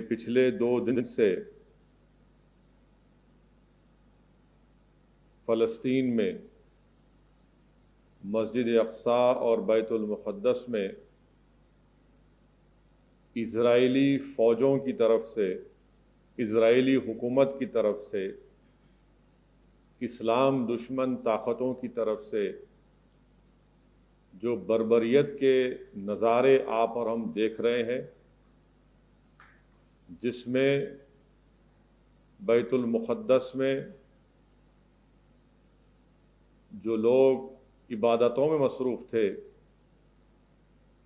کہ پچھلے 2 دن سے فلسطین میں مسجد اقصی اور بیت المقدس میں اسرائیلی فوجوں کی طرف سے، اسرائیلی حکومت کی طرف سے، اسلام دشمن طاقتوں کی طرف سے جو بربریت کے نظارے آپ اور ہم دیکھ رہے ہیں، جس میں بیت المقدس میں جو لوگ عبادتوں میں مصروف تھے،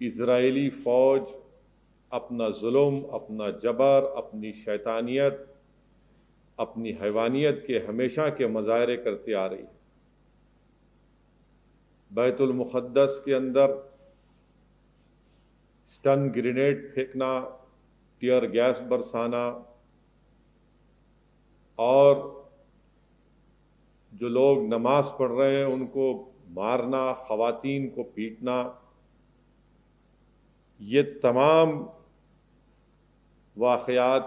اسرائیلی فوج اپنا ظلم، اپنا جبر، اپنی شیطانیت، اپنی حیوانیت کے ہمیشہ کے مظاہرے کرتی آ رہی ہے۔ بیت المقدس کے اندر اسٹن گرینیڈ پھینکنا، ٹیئر گیس برسانا، اور جو لوگ نماز پڑھ رہے ہیں ان کو مارنا، خواتین کو پیٹنا، یہ تمام واقعات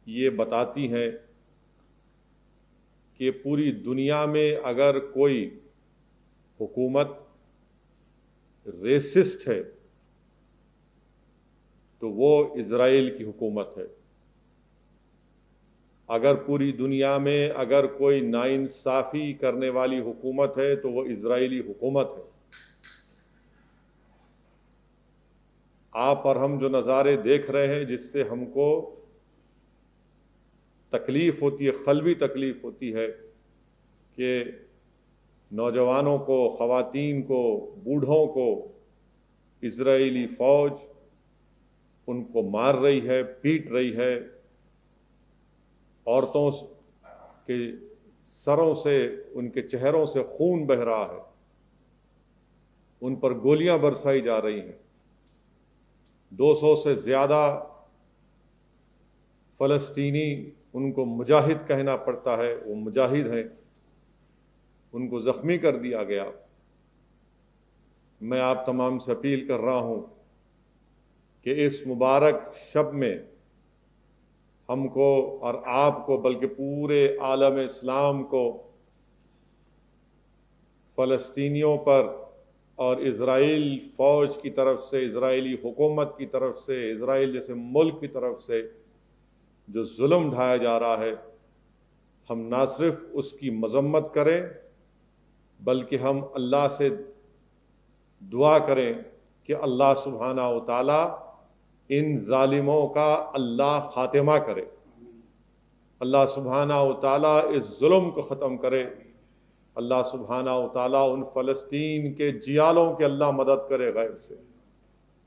یہ بتاتی ہیں کہ پوری دنیا میں اگر کوئی حکومت ریسسٹ ہے تو وہ اسرائیل کی حکومت ہے۔ اگر پوری دنیا میں اگر کوئی ناانصافی کرنے والی حکومت ہے تو وہ اسرائیلی حکومت ہے۔ آپ اور ہم جو نظارے دیکھ رہے ہیں، جس سے ہم کو تکلیف ہوتی ہے، قلبی تکلیف ہوتی ہے کہ نوجوانوں کو، خواتین کو، بوڑھوں کو اسرائیلی فوج ان کو مار رہی ہے، پیٹ رہی ہے، عورتوں کے سروں سے، ان کے چہروں سے خون بہہ رہا ہے، ان پر گولیاں برسائی جا رہی ہیں۔ 200 سے زیادہ فلسطینی، ان کو مجاہد کہنا پڑتا ہے، وہ مجاہد ہیں، ان کو زخمی کر دیا گیا۔ میں آپ تمام سے اپیل کر رہا ہوں کہ اس مبارک شب میں ہم کو اور آپ کو، بلکہ پورے عالم اسلام کو فلسطینیوں پر اور اسرائیل فوج کی طرف سے، اسرائیلی حکومت کی طرف سے، اسرائیل جیسے ملک کی طرف سے جو ظلم ڈھایا جا رہا ہے، ہم نہ صرف اس کی مذمت کریں بلکہ ہم اللہ سے دعا کریں کہ اللہ سبحانہ و تعالی ان ظالموں کا اللہ خاتمہ کرے، اللہ سبحانہ و تعالی اس ظلم کو ختم کرے، اللہ سبحانہ و تعالی ان فلسطین کے جیالوں کے اللہ مدد کرے غیب سے،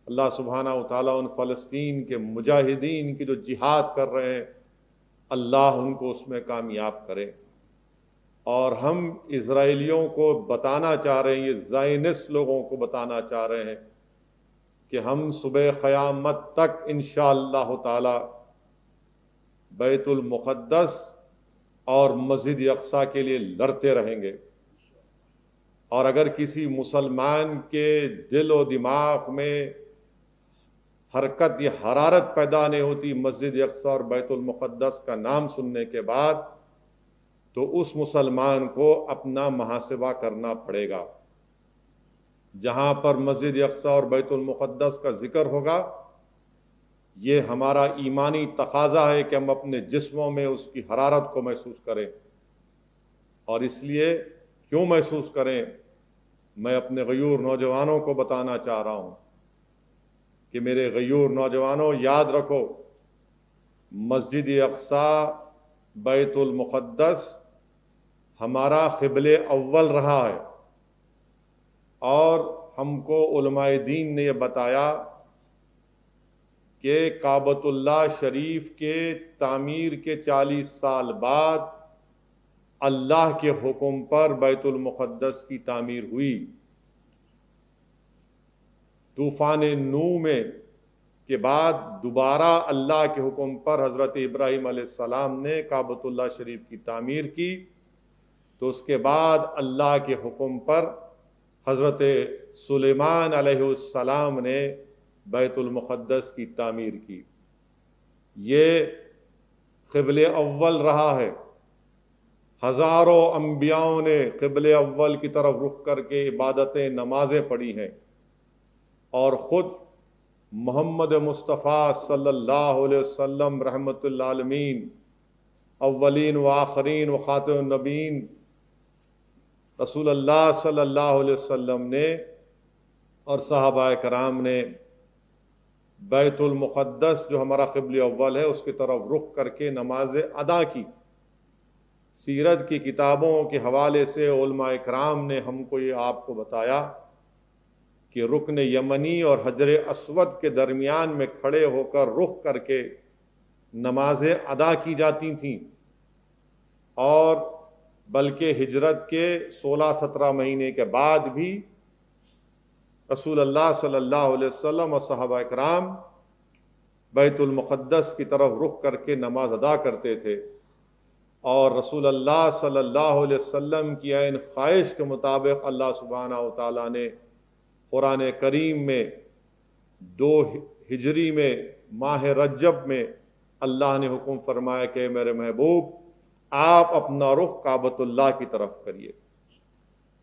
اللہ سبحانہ و تعالی ان فلسطین کے مجاہدین کی جو جہاد کر رہے ہیں، اللہ ان کو اس میں کامیاب کرے۔ اور ہم اسرائیلیوں کو بتانا چاہ رہے ہیں، یہ زائنسٹ لوگوں کو بتانا چاہ رہے ہیں کہ ہم صبح قیامت تک انشاءاللہ تعالی بیت المقدس اور مسجد اقصی کے لیے لڑتے رہیں گے۔ اور اگر کسی مسلمان کے دل و دماغ میں حرکت یا حرارت پیدا نہیں ہوتی مسجد اقصی اور بیت المقدس کا نام سننے کے بعد، تو اس مسلمان کو اپنا محاسبہ کرنا پڑے گا۔ جہاں پر مسجد اقصی اور بیت المقدس کا ذکر ہوگا، یہ ہمارا ایمانی تقاضا ہے کہ ہم اپنے جسموں میں اس کی حرارت کو محسوس کریں۔ اور اس لیے کیوں محسوس کریں؟ میں اپنے غیور نوجوانوں کو بتانا چاہ رہا ہوں کہ میرے غیور نوجوانوں، یاد رکھو، مسجد اقصی، بیت المقدس ہمارا قبلہ اول رہا ہے، اور ہم کو علماء دین نے یہ بتایا کہ کعبۃ اللہ شریف کے تعمیر کے 40 سال بعد اللہ کے حکم پر بیت المقدس کی تعمیر ہوئی۔ طوفان نوح میں کے بعد دوبارہ اللہ کے حکم پر حضرت ابراہیم علیہ السلام نے کعبۃ اللہ شریف کی تعمیر کی، تو اس کے بعد اللہ کے حکم پر حضرت سلیمان علیہ السلام نے بیت المقدس کی تعمیر کی۔ یہ قبلہ اول رہا ہے. ہزاروں انبیاؤں نے قبلہ اول کی طرف رخ کر کے عبادتیں نمازیں پڑھی ہیں، اور خود محمد مصطفیٰ صلی اللہ علیہ وسلم رحمت للعالمین، اولین و آخرین و خاتم النبیین رسول اللہ صلی اللہ علیہ وسلم نے اور صحابہ کرام نے بیت المقدس جو ہمارا قبلہ اول ہے اس کی طرف رخ کر کے نمازیں ادا کی. سیرت کی کتابوں کے حوالے سے علماء کرام نے ہم کو یہ آپ کو بتایا کہ رکن یمنی اور حجر اسود کے درمیان میں کھڑے ہو کر رخ کر کے نمازیں ادا کی جاتی تھیں، اور بلکہ ہجرت کے 16-17 مہینے کے بعد بھی رسول اللہ صلی اللہ علیہ وسلم اور صحابہ کرام بیت المقدس کی طرف رخ کر کے نماز ادا کرتے تھے. اور رسول اللہ صلی اللہ علیہ وسلم کی عین خواہش کے مطابق اللہ سبحانہ و تعالیٰ نے قرآن کریم میں 2 ہجری میں ماہ رجب میں اللہ نے حکم فرمایا کہ میرے محبوب آپ اپنا رخ کعبۃ اللہ کی طرف کریے.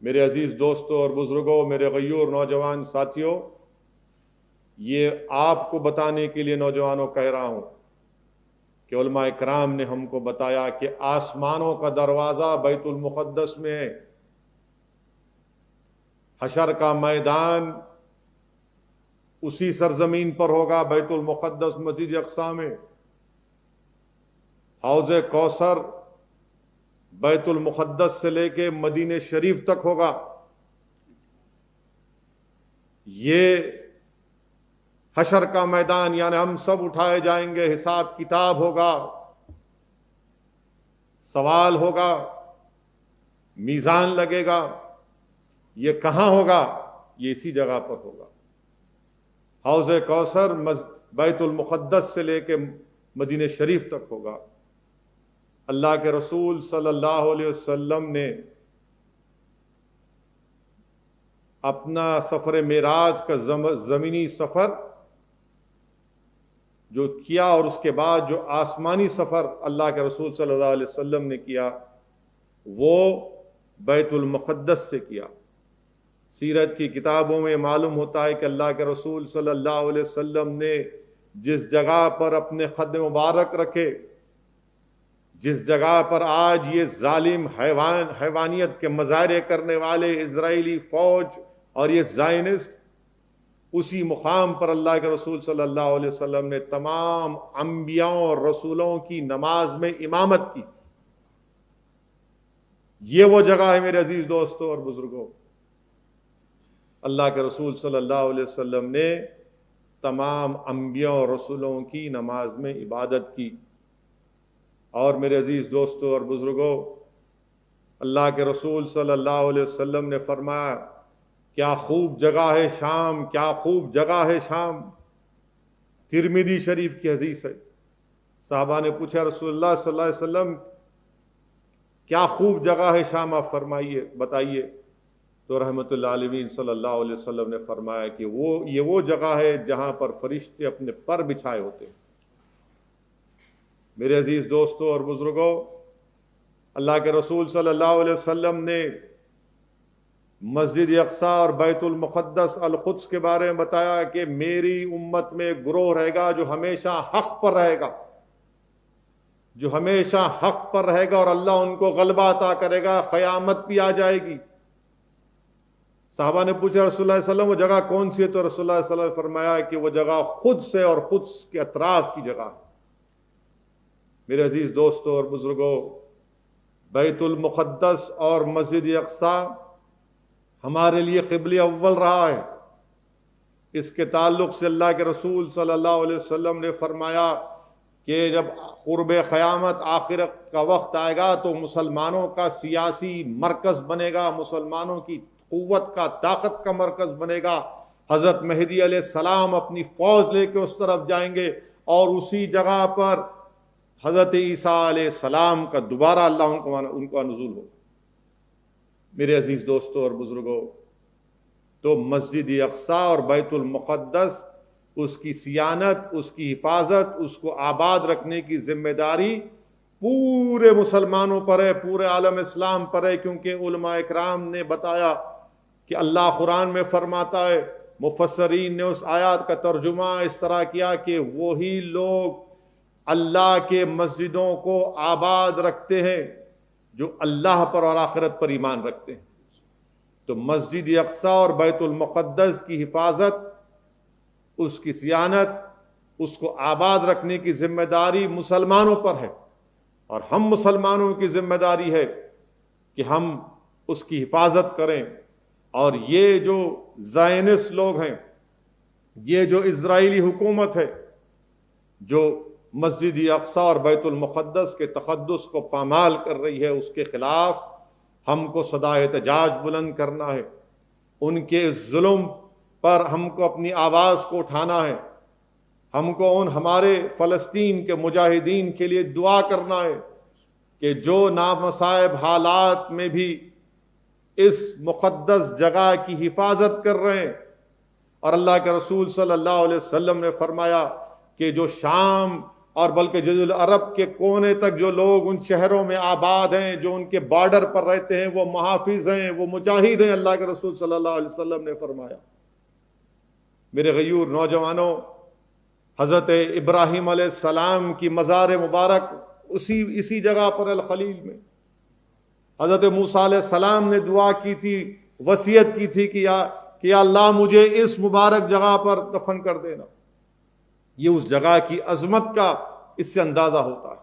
میرے عزیز دوستوں اور بزرگوں، میرے غیور نوجوان ساتھیوں، یہ آپ کو بتانے کے لیے نوجوانوں کہہ رہا ہوں کہ علماء کرام نے ہم کو بتایا کہ آسمانوں کا دروازہ بیت المقدس میں ہے. حشر کا میدان اسی سرزمین پر ہوگا، بیت المقدس مسجد اقصی میں. حوض کوثر بیت المقدس سے لے کے مدینہ شریف تک ہوگا. یہ حشر کا میدان، یعنی ہم سب اٹھائے جائیں گے، حساب کتاب ہوگا، سوال ہوگا، میزان لگے گا. یہ کہاں ہوگا؟ یہ اسی جگہ پر ہوگا. حوض کوثر بیت المقدس سے لے کے مدینہ شریف تک ہوگا. اللہ کے رسول صلی اللہ علیہ وسلم نے اپنا سفر معراج کا زمینی سفر جو کیا، اور اس کے بعد جو آسمانی سفر اللہ کے رسول صلی اللہ علیہ وسلم نے کیا، وہ بیت المقدس سے کیا. سیرت کی کتابوں میں معلوم ہوتا ہے کہ اللہ کے رسول صلی اللہ علیہ وسلم نے جس جگہ پر اپنے خد مبارک رکھے، جس جگہ پر آج یہ ظالم حیوانیت کے مظاہرے کرنے والے اسرائیلی فوج اور یہ زائنسٹ، اسی مقام پر اللہ کے رسول صلی اللہ علیہ وسلم نے تمام انبیاء اور رسولوں کی نماز میں امامت کی. یہ وہ جگہ ہے میرے عزیز دوستوں اور بزرگوں. اللہ کے رسول صلی اللہ علیہ وسلم نے تمام انبیاء اور رسولوں کی نماز میں عبادت کی. اور میرے عزیز دوستوں اور بزرگوں، اللہ کے رسول صلی اللہ علیہ وسلم نے فرمایا، کیا خوب جگہ ہے شام، کیا خوب جگہ ہے شام. ترمذی شریف کی حدیث ہے. صحابہ نے پوچھا رسول اللہ صلی اللہ علیہ وسلم کیا خوب جگہ ہے شام، آپ فرمائیے، بتائیے. تو رحمت اللہ علیہ صلی اللہ علیہ وسلم نے فرمایا کہ یہ وہ جگہ ہے جہاں پر فرشتے اپنے پر بچھائے ہوتے ہیں. میرے عزیز دوستوں اور بزرگوں، اللہ کے رسول صلی اللہ علیہ وسلم نے مسجد اقصی اور بیت المقدس القدس کے بارے میں بتایا کہ میری امت میں گروہ رہے گا جو ہمیشہ حق پر رہے گا، جو ہمیشہ حق پر رہے گا، اور اللہ ان کو غلبہ عطا کرے گا، قیامت بھی آ جائے گی. صحابہ نے پوچھا رسول اللہ صلی اللہ علیہ وسلم وہ جگہ کون سی ہے؟ تو رسول اللہ صلی اللہ علیہ وسلم نے فرمایا کہ وہ جگہ خود سے اور خود کے اطراف کی جگہ ہے. میرے عزیز دوستوں اور بزرگوں، بیت المقدس اور مسجد اقصی ہمارے لیے قبلہ اول رہا ہے. اس کے تعلق سے اللہ کے رسول صلی اللہ علیہ وسلم نے فرمایا کہ جب قرب قیامت آخرت کا وقت آئے گا تو مسلمانوں کا سیاسی مرکز بنے گا، مسلمانوں کی قوت کا، طاقت کا مرکز بنے گا. حضرت مہدی علیہ السلام اپنی فوج لے کے اس طرف جائیں گے، اور اسی جگہ پر حضرت عیسیٰ علیہ السلام کا دوبارہ اللہ ان کا نزول ہوگا. میرے عزیز دوستوں اور بزرگوں، تو مسجد اقصی اور بیت المقدس اس کی صیانت، اس کی حفاظت، اس کو آباد رکھنے کی ذمہ داری پورے مسلمانوں پر ہے، پورے عالم اسلام پر ہے، کیونکہ علماء اکرام نے بتایا کہ اللہ قرآن میں فرماتا ہے، مفسرین نے اس آیات کا ترجمہ اس طرح کیا کہ وہی لوگ اللہ کے مسجدوں کو آباد رکھتے ہیں جو اللہ پر اور آخرت پر ایمان رکھتے ہیں۔ تو مسجد اقصی اور بیت المقدس کی حفاظت، اس کی صیانت، اس کو آباد رکھنے کی ذمہ داری مسلمانوں پر ہے، اور ہم مسلمانوں کی ذمہ داری ہے کہ ہم اس کی حفاظت کریں۔ اور یہ جو زائنسٹ لوگ ہیں، یہ جو اسرائیلی حکومت ہے جو مسجد اقصی اور بیت المقدس کے تقدس کو پامال کر رہی ہے، اس کے خلاف ہم کو صدائے احتجاج بلند کرنا ہے۔ ان کے ظلم پر ہم کو اپنی آواز کو اٹھانا ہے۔ ہم کو ان ہمارے فلسطین کے مجاہدین کے لیے دعا کرنا ہے کہ جو نامصائب حالات میں بھی اس مقدس جگہ کی حفاظت کر رہے ہیں۔ اور اللہ کے رسول صلی اللہ علیہ وسلم نے فرمایا کہ جو شام اور بلکہ جزیرۃ العرب کے کونے تک جو لوگ ان شہروں میں آباد ہیں، جو ان کے بارڈر پر رہتے ہیں، وہ محافظ ہیں، وہ مجاہد ہیں، اللہ کے رسول صلی اللہ علیہ وسلم نے فرمایا۔ میرے غیور نوجوانوں، حضرت ابراہیم علیہ السلام کی مزار مبارک اسی جگہ پر الخلیل میں، حضرت موسیٰ علیہ السلام نے دعا کی تھی، وصیت کی تھی کہ یا اللہ مجھے اس مبارک جگہ پر دفن کر دینا۔ یہ اس جگہ کی عظمت کا اس سے اندازہ ہوتا ہے۔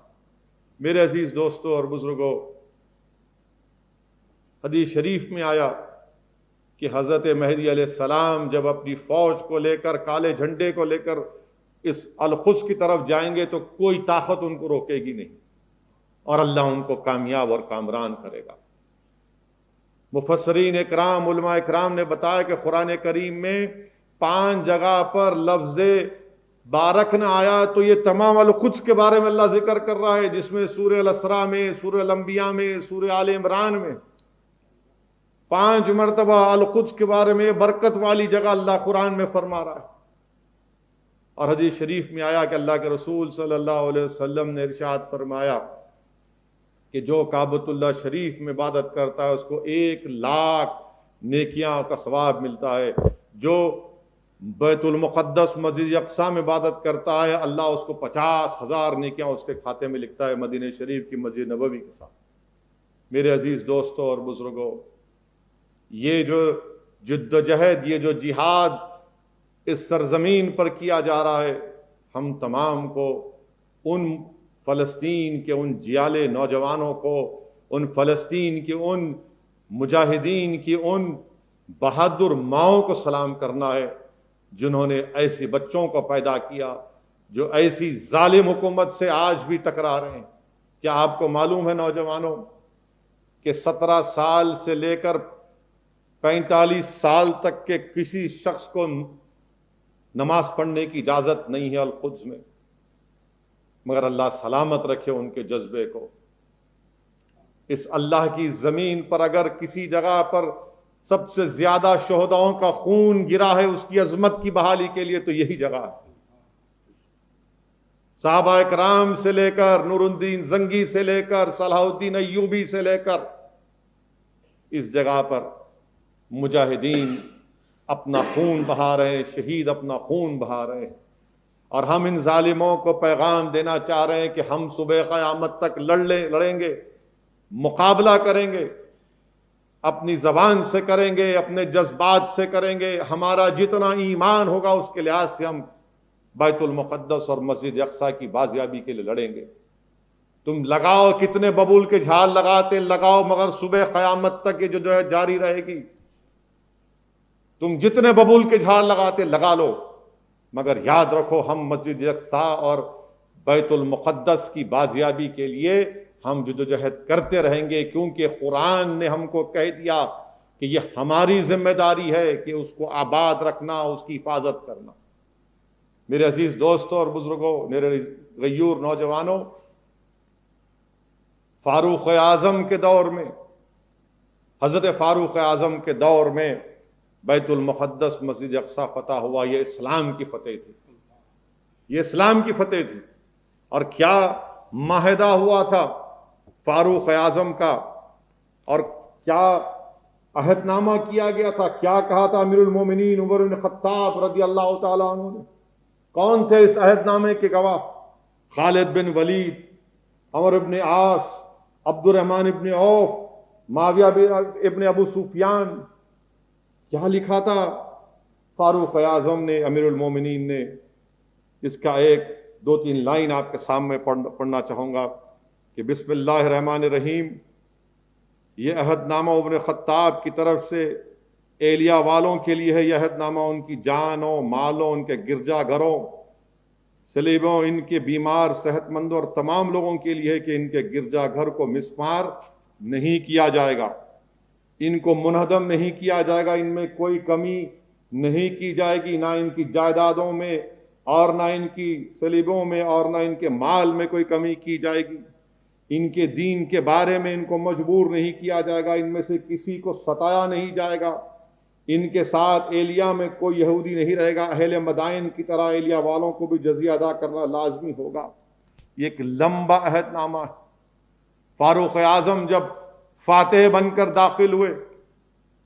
میرے عزیز دوستوں اور بزرگوں، حدیث شریف میں آیا کہ حضرت مہدی علیہ السلام جب اپنی فوج کو لے کر، کالے جھنڈے کو لے کر اس القدس کی طرف جائیں گے تو کوئی طاقت ان کو روکے گی نہیں، اور اللہ ان کو کامیاب اور کامران کرے گا۔ مفسرین اکرام، علماء اکرام نے بتایا کہ قرآن کریم میں 5 جگہ پر لفظ بارک نہ آیا تو یہ تمام القدس کے بارے میں اللہ ذکر کر رہا ہے، جس میں سورہ الاسراء میں، سورہ الانبیاء میں، سورہ آل عمران میں 5 مرتبہ القدس کے بارے میں برکت والی جگہ اللہ قرآن میں فرما رہا ہے۔ اور حدیث شریف میں آیا کہ اللہ کے رسول صلی اللہ علیہ وسلم نے ارشاد فرمایا کہ جو کعبۃ اللہ شریف میں عبادت کرتا ہے اس کو 1,00,000 نیکیاں کا ثواب ملتا ہے، جو بیت المقدس مسجد اقصی میں عبادت کرتا ہے اللہ اس کو 50,000 نیکیاں اس کے کھاتے میں لکھتا ہے، مدینہ شریف کی مسجد نبوی کے ساتھ۔ میرے عزیز دوستوں اور بزرگوں، یہ جو جد و جہد، یہ جو جہاد اس سرزمین پر کیا جا رہا ہے، ہم تمام کو، ان فلسطین کے ان جیالے نوجوانوں کو، ان فلسطین کے ان مجاہدین کی ان بہادر ماؤں کو سلام کرنا ہے جنہوں نے ایسے بچوں کو پیدا کیا جو ایسی ظالم حکومت سے آج بھی ٹکرا رہے ہیں۔ کیا آپ کو معلوم ہے نوجوانوں کہ 17 سال سے لے کر 45 سال تک کے کسی شخص کو نماز پڑھنے کی اجازت نہیں ہے القدس میں، مگر اللہ سلامت رکھے ان کے جذبے کو۔ اس اللہ کی زمین پر اگر کسی جگہ پر سب سے زیادہ شہداؤں کا خون گرا ہے اس کی عظمت کی بحالی کے لیے تو یہی جگہ ہے۔ صحابہ کرام سے لے کر نور الدین زنگی سے لے کر صلاح الدین ایوبی سے لے کر اس جگہ پر مجاہدین اپنا خون بہا رہے ہیں، شہید اپنا خون بہا رہے ہیں، اور ہم ان ظالموں کو پیغام دینا چاہ رہے ہیں کہ ہم صبح قیامت تک لڑیں گے، مقابلہ کریں گے، اپنی زبان سے کریں گے، اپنے جذبات سے کریں گے، ہمارا جتنا ایمان ہوگا اس کے لحاظ سے ہم بیت المقدس اور مسجد اقصی کی بازیابی کے لیے لڑیں گے۔ تم لگاؤ، کتنے ببول کے جھاڑ لگاتے لگاؤ، مگر صبح قیامت تک یہ جو ہے جاری رہے گی۔ تم جتنے ببول کے جھاڑ لگاتے لگا لو، مگر یاد رکھو ہم مسجد اقصی اور بیت المقدس کی بازیابی کے لیے ہم جدوجہد کرتے رہیں گے، کیونکہ قرآن نے ہم کو کہہ دیا کہ یہ ہماری ذمہ داری ہے کہ اس کو آباد رکھنا، اس کی حفاظت کرنا۔ میرے عزیز دوستوں اور بزرگوں، میرے غیور نوجوانوں، فاروق اعظم کے دور میں، حضرت فاروق اعظم کے دور میں بیت المقدس مسجد اقصی فتح ہوا، یہ اسلام کی فتح تھی۔ یہ اسلام کی فتح تھی. اور کیا معاہدہ ہوا تھا فاروق اعظم کا، اور کیا عہد نامہ کیا گیا تھا، کیا کہا تھا امیر المومنین عمر بن خطاب رضی اللہ تعالیٰ عنہ نے؟ کون تھے اس عہد نامے کے گواہ؟ خالد بن ولید، عمر بن عاص، عبد الرحمن بن عوف، معاویہ ابن ابو سفیان. کیا لکھا تھا فاروق اعظم نے، امیر المومنین نے؟ اس کا ایک دو تین لائن آپ کے سامنے پڑھنا چاہوں گا کہ بسم اللہ الرحمن الرحیم. یہ عہد نامہ ابن خطاب کی طرف سے ایلیا والوں کے لیے ہے. یہ عہد نامہ ان کی جانوں، مالوں، ان کے گرجا گھروں، سلیبوں، ان کے بیمار، صحت مندوں اور تمام لوگوں کے لیے ہے کہ ان کے گرجا گھر کو مسمار نہیں کیا جائے گا، ان کو منہدم نہیں کیا جائے گا، ان میں کوئی کمی نہیں کی جائے گی، نہ ان کی جائیدادوں میں اور نہ ان کی سلیبوں میں اور نہ ان کے مال میں کوئی کمی کی جائے گی. ان کے دین کے بارے میں ان کو مجبور نہیں کیا جائے گا، ان میں سے کسی کو ستایا نہیں جائے گا. ان کے ساتھ ایلیا میں کوئی یہودی نہیں رہے گا. اہل مدائن کی طرح ایلیا والوں کو بھی جزیہ ادا کرنا لازمی ہوگا. یہ ایک لمبا عہد نامہ ہے. فاروق اعظم جب فاتح بن کر داخل ہوئے،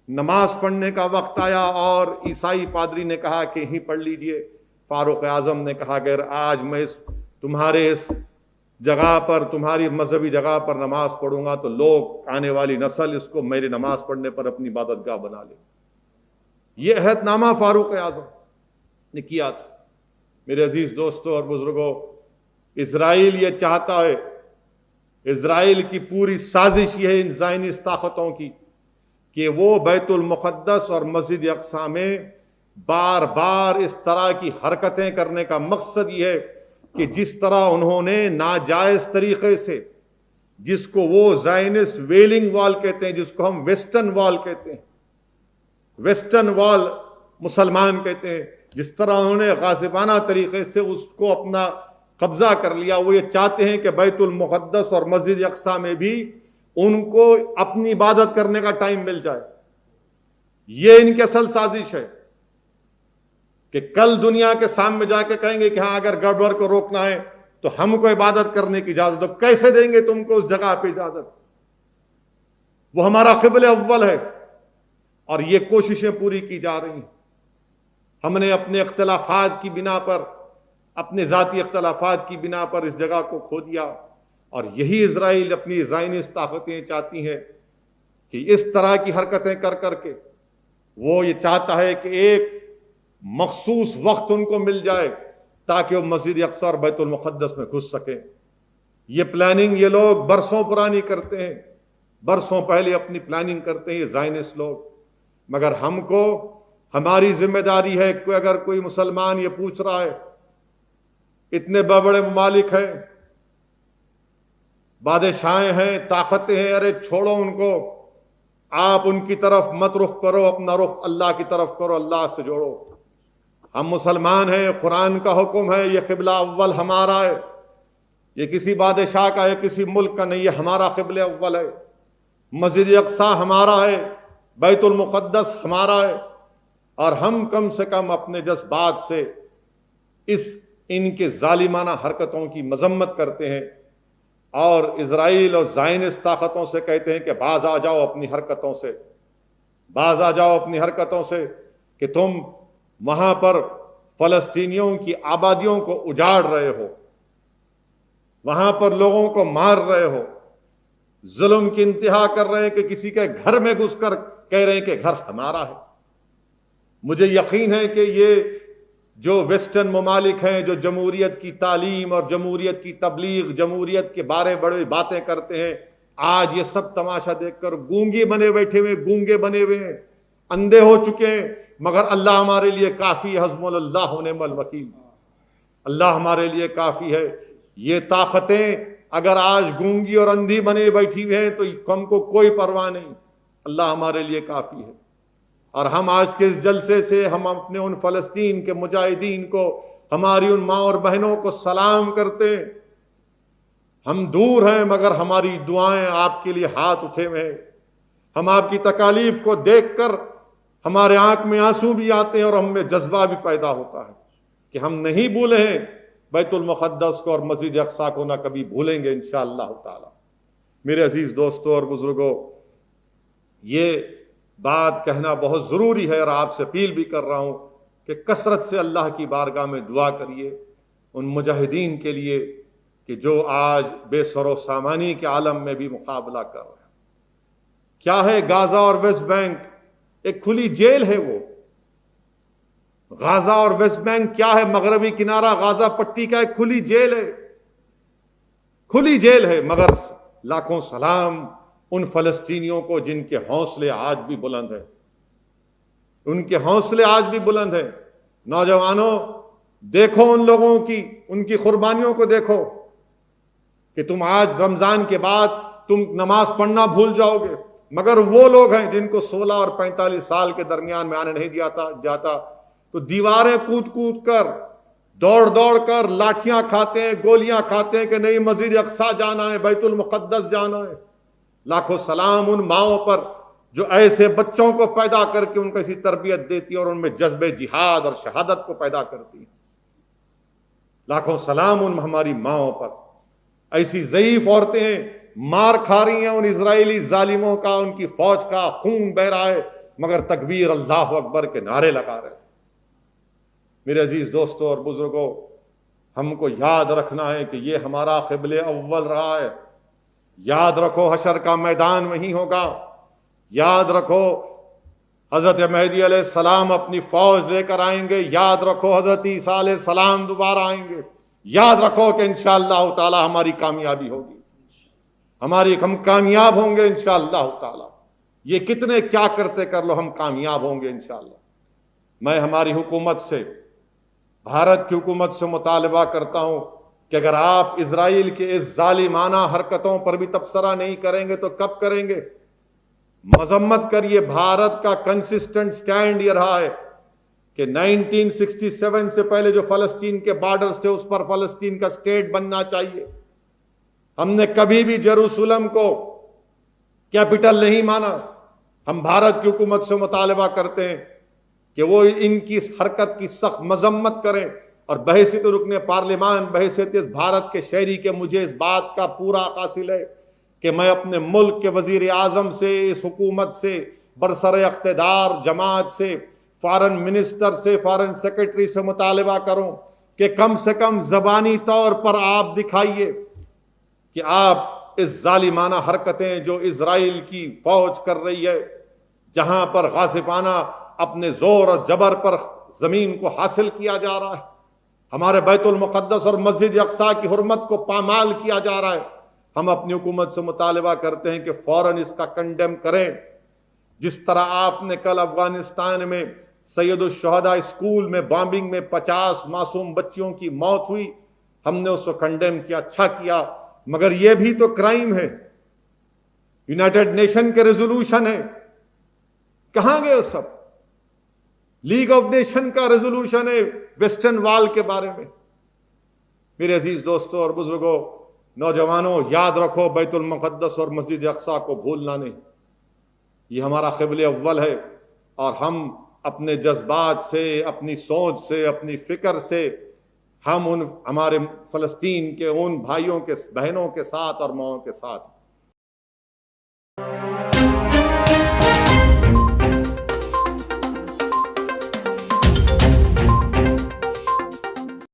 نماز پڑھنے کا وقت آیا اور عیسائی پادری نے کہا کہ یہیں پڑھ لیجئے. فاروق اعظم نے کہا کہ آج میں تمہارے اس جگہ پر، تمہاری مذہبی جگہ پر نماز پڑھوں گا تو لوگ، آنے والی نسل اس کو میری نماز پڑھنے پر اپنی عبادت گاہ بنا لے. یہ عہد نامہ فاروق اعظم نے کیا تھا. میرے عزیز دوستوں اور بزرگوں، اسرائیل یہ چاہتا ہے، اسرائیل کی پوری سازش یہ ہے ان زائنسٹ طاقتوں کی کہ وہ بیت المقدس اور مسجد اقصی میں بار بار اس طرح کی حرکتیں کرنے کا مقصد یہ ہے کہ جس طرح انہوں نے ناجائز طریقے سے، جس کو وہ زائنسٹ ویلنگ وال کہتے ہیں، جس کو ہم ویسٹرن وال کہتے ہیں، ویسٹرن وال مسلمان کہتے ہیں، جس طرح انہوں نے غاصبانہ طریقے سے اس کو اپنا قبضہ کر لیا، وہ یہ چاہتے ہیں کہ بیت المقدس اور مسجد اقصی میں بھی ان کو اپنی عبادت کرنے کا ٹائم مل جائے. یہ ان کی اصل سازش ہے کہ کل دنیا کے سامنے جا کے کہیں گے کہ ہاں اگر گڑبڑ کو روکنا ہے تو ہم کو عبادت کرنے کی اجازت دو. کیسے دیں گے تم کو اس جگہ پہ اجازت؟ وہ ہمارا قبلہ اول ہے اور یہ کوششیں پوری کی جا رہی ہیں. ہم نے اپنے اختلافات کی بنا پر، اپنے ذاتی اختلافات کی بنا پر اس جگہ کو کھو دیا، اور یہی اسرائیل اپنی زائنسٹ طاقتیں چاہتی ہیں کہ اس طرح کی حرکتیں کر کر کے وہ یہ چاہتا ہے کہ ایک مخصوص وقت ان کو مل جائے تاکہ وہ مسجد اقصی اور بیت المقدس میں گھس سکیں. یہ پلاننگ یہ لوگ برسوں پرانی کرتے ہیں، برسوں پہلے اپنی پلاننگ کرتے ہیں یہ زائنسٹ لوگ. مگر ہم کو، ہماری ذمہ داری ہے کہ اگر کوئی مسلمان یہ پوچھ رہا ہے، اتنے بڑے ممالک ہیں، بادشاہیں ہیں، طاقتیں ہیں، ارے چھوڑو ان کو، آپ ان کی طرف مت رخ کرو، اپنا رخ اللہ کی طرف کرو، اللہ سے جوڑو. ہم مسلمان ہیں، قرآن کا حکم ہے، یہ قبلہ اول ہمارا ہے، یہ کسی بادشاہ کا ہے، کسی ملک کا نہیں، یہ ہمارا قبلہ اول ہے. مسجد اقصی ہمارا ہے، بیت المقدس ہمارا ہے، اور ہم کم سے کم اپنے جذبات سے ان کے ظالمانہ حرکتوں کی مذمت کرتے ہیں اور اسرائیل اور زائنسٹ طاقتوں سے کہتے ہیں کہ باز آ جاؤ اپنی حرکتوں سے، باز آ جاؤ اپنی حرکتوں سے، کہ تم وہاں پر فلسطینیوں کی آبادیوں کو اجاڑ رہے ہو، وہاں پر لوگوں کو مار رہے ہو، ظلم کی انتہا کر رہے ہیں کہ کسی کے گھر میں گھس کر کہہ رہے ہیں کہ گھر ہمارا ہے. مجھے یقین ہے کہ یہ جو ویسٹرن ممالک ہیں، جو جمہوریت کی تعلیم اور جمہوریت کی تبلیغ، جمہوریت کے بارے بڑے باتیں کرتے ہیں، آج یہ سب تماشا دیکھ کر گونگے بنے بیٹھے ہوئے، گونگے بنے ہوئے ہیں، اندھے ہو چکے ہیں. مگر اللہ ہمارے لیے کافی، حسبنا اللہ ونعم الوکیل، اللہ ہمارے لیے کافی ہے. یہ طاقتیں اگر آج گونگی اور اندھی بنے بیٹھی ہوئی ہیں تو ہم کو کوئی پرواہ نہیں، اللہ ہمارے لیے کافی ہے. اور ہم آج کے اس جلسے سے ہم اپنے ان فلسطین کے مجاہدین کو، ہماری ان ماں اور بہنوں کو سلام کرتے ہیں. ہم دور ہیں مگر ہماری دعائیں آپ کے لیے ہاتھ اٹھے ہوئے ہیں. ہم آپ کی تکالیف کو دیکھ کر ہمارے آنکھ میں آنسو بھی آتے ہیں اور ہم میں جذبہ بھی پیدا ہوتا ہے کہ ہم نہیں بھولے ہیں بیت المقدس کو اور مسجد اقصیٰ کو نہ کبھی بھولیں گے انشاءاللہ تعالی۔ میرے عزیز دوستوں اور بزرگوں، یہ بات کہنا بہت ضروری ہے اور آپ سے اپیل بھی کر رہا ہوں کہ کثرت سے اللہ کی بارگاہ میں دعا کریے ان مجاہدین کے لیے کہ جو آج بے سر و سامانی کے عالم میں بھی مقابلہ کر رہے ہیں۔ کیا ہے غازہ اور ویسٹ بینک؟ ایک کھلی جیل ہے وہ۔ غازہ اور ویسٹ بینک کیا ہے؟ مغربی کنارہ غازہ پٹی کا ایک کھلی جیل ہے، کھلی جیل ہے۔ مگر لاکھوں سلام ان فلسطینیوں کو جن کے حوصلے آج بھی بلند ہیں، ان کے حوصلے آج بھی بلند ہیں۔ نوجوانوں، دیکھو ان لوگوں کی، ان کی قربانیوں کو دیکھو کہ تم آج رمضان کے بعد تم نماز پڑھنا بھول جاؤ گے، مگر وہ لوگ ہیں جن کو 16 اور 45 سال کے درمیان میں آنے نہیں جاتا تو دیواریں کود کود کر، دوڑ دوڑ کر لاٹھیاں کھاتے ہیں، گولیاں کھاتے ہیں کہ نہیں مسجد اقصیٰ جانا ہے، بیت المقدس جانا ہے۔ لاکھوں سلام ان ماؤں پر جو ایسے بچوں کو پیدا کر کے ان کو ایسی تربیت دیتی اور ان میں جذبہ جہاد اور شہادت کو پیدا کرتی۔ لاکھوں سلام ان ہماری ماؤں پر۔ ایسی ضعیف عورتیں ہیں، مار کھا رہی ہیں ان اسرائیلی ظالموں کا، ان کی فوج کا خون بہ رہا ہے، مگر تکبیر اللہ اکبر کے نعرے لگا رہے ہیں۔ میرے عزیز دوستوں اور بزرگوں، ہم کو یاد رکھنا ہے کہ یہ ہمارا قبلہ اول رہا ہے۔ یاد رکھو حشر کا میدان وہیں ہوگا۔ یاد رکھو حضرت مہدی علیہ السلام اپنی فوج لے کر آئیں گے۔ یاد رکھو حضرت عیسیٰ علیہ السلام دوبارہ آئیں گے۔ یاد رکھو کہ انشاءاللہ تعالی ہماری کامیابی ہوگی، ہم کامیاب ہوں گے انشاءاللہ تعالی۔ یہ کتنے کیا کرتے کر لو، ہم کامیاب ہوں گے انشاءاللہ۔ میں ہماری حکومت سے، بھارت کی حکومت سے مطالبہ کرتا ہوں کہ اگر آپ اسرائیل کے اس ظالمانہ حرکتوں پر بھی تبصرہ نہیں کریں گے تو کب کریں گے؟ مذمت کریے۔ بھارت کا کنسسٹنٹ سٹینڈ یہ رہا ہے کہ 1967 سے پہلے جو فلسطین کے بارڈرز تھے اس پر فلسطین کا سٹیٹ بننا چاہیے۔ ہم نے کبھی بھی جیروسلم کو کیپٹل نہیں مانا۔ ہم بھارت کی حکومت سے مطالبہ کرتے ہیں کہ وہ ان کی اس حرکت کی سخت مذمت کریں، اور بحیثیت رکن پارلیمان، بحیثیت اس بھارت کے شہری کے مجھے اس بات کا پورا حاصل ہے کہ میں اپنے ملک کے وزیر اعظم سے، اس حکومت سے، برسر اقتدار جماعت سے، فارن منسٹر سے، فارن سیکرٹری سے مطالبہ کروں کہ کم سے کم زبانی طور پر آپ دکھائیے کہ آپ اس ظالمانہ حرکتیں جو اسرائیل کی فوج کر رہی ہے، جہاں پر غاصبانہ اپنے زور اور جبر پر زمین کو حاصل کیا جا رہا ہے، ہمارے بیت المقدس اور مسجد اقصیٰ کی حرمت کو پامال کیا جا رہا ہے، ہم اپنی حکومت سے مطالبہ کرتے ہیں کہ فوراً اس کا کنڈیم کریں۔ جس طرح آپ نے کل افغانستان میں سید الشہداء اسکول میں بامبنگ میں 50 معصوم بچیوں کی موت ہوئی، ہم نے اس کو کنڈیم کیا، اچھا کیا، مگر یہ بھی تو کرائم ہے، یونائٹڈ نیشن کے ریزولوشن ہے، کہاں گئے سب؟ لیگ آف نیشن کا ریزولوشن ہے ویسٹرن وال کے بارے میں۔ میرے عزیز دوستوں اور بزرگوں، نوجوانوں، یاد رکھو بیت المقدس اور مسجد اقصیٰ کو بھولنا نہیں۔ یہ ہمارا قبلہ اول ہے، اور ہم اپنے جذبات سے، اپنی سوچ سے، اپنی فکر سے ہم ہمارے فلسطین کے ان بھائیوں کے، بہنوں کے ساتھ اور ماؤں کے ساتھ